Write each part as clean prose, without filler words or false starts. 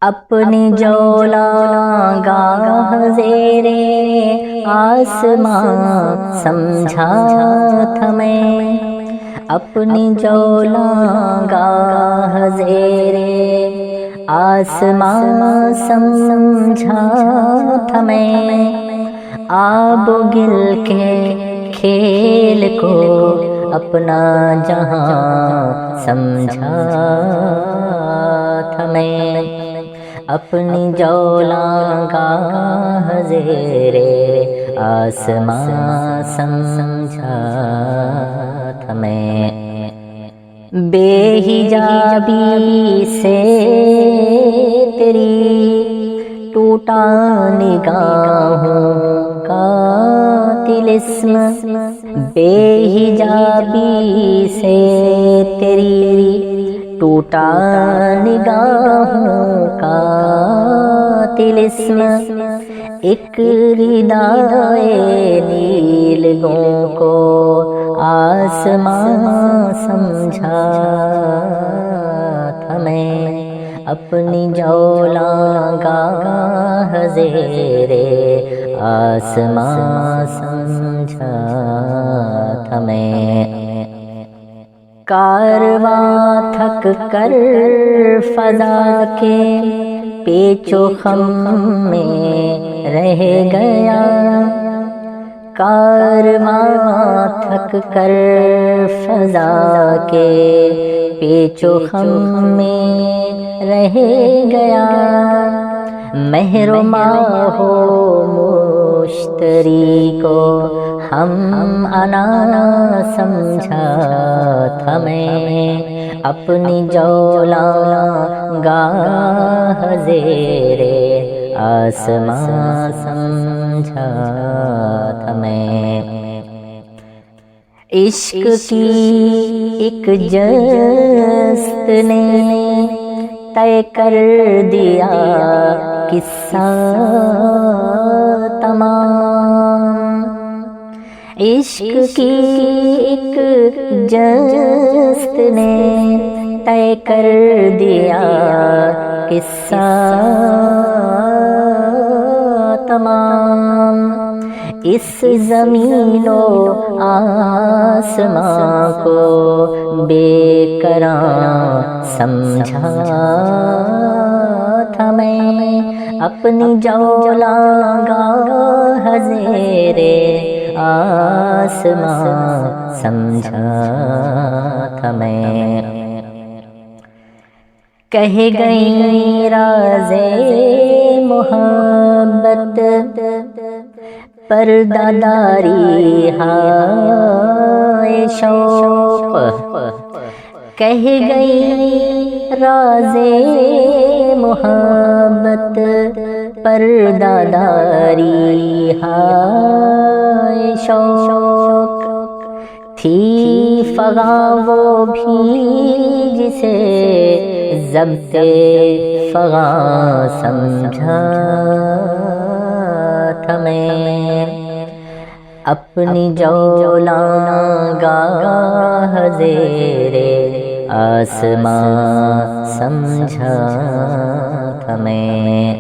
اپنی جولاں گاہ زیرے آسمان سمجھا تھا میں، اپنی جولاں گاہ زیرے آسمان سمجھا تھا میں، آب و گل کے کھیل کو اپنا جہاں سمجھا تھا میں، اپنی جولاں گاہ زیرے آسمان سمجھا تھا میں، بے حجابی سے تیری ٹوٹا نگاہوں کا طلسم، بے حجابی سے تیری ٹوٹا نگاہوں کا طلسم، ایک ردائے نیلگوں کو آسمان سمجھا تھا میں، اپنی جولاں گاہ زیرے آسمان سمجھا تھا میں، کارواں تھک کر فضا کے پیچ و خم میں رہ گیا، کارواں تھک کر فضا کے پیچ و خم میں رہ گیا، مہر و ماہ و مشتری کو ہم انا سمجھا تھا میں، اپنی جولاں گاہ زیرے آسمان سمجھا تھا میں، عشق کی ایک جست نے طے کر دیا قصہ تمام، عشق کی ایک جست نے طے کر دیا قصہ تمام، اس زمین و آسمان کو بے قرار سمجھا تھا میں، اپنی جولاں گاہ زیرے آسمان سمجھا تھا میں، کہہ گئی راز محبت پردہ داری ہائے شوق، کہہ گئی راز محبت پردہ داری ہائے شوق، تھی فغاں وہ بھی جسے ضبط فغاں سمجھا تھا میں، اپنی جولاں گاہ زیرے آسمان سمجھا تھا میں،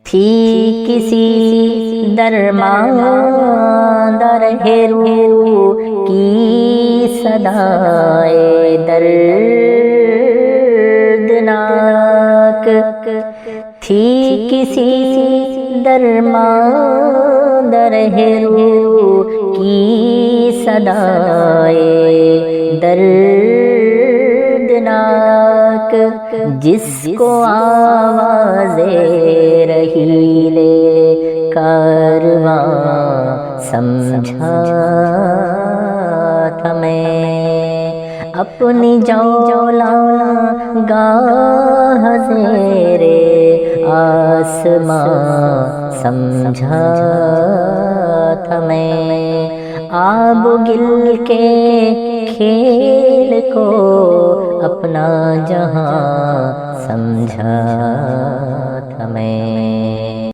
تھی کسی درمان در روح کی صدائے دردناک، تھی کسی درمان در روح کی صدائے دردناک، جس کو آواز رحیل کارواں سمجھا تھا میں، اپنی جولاں گاہ زیرے آسمان سمجھا تھا میں، آب و گل کے کھیل کو اپنا جہاں سمجھا تھا میں۔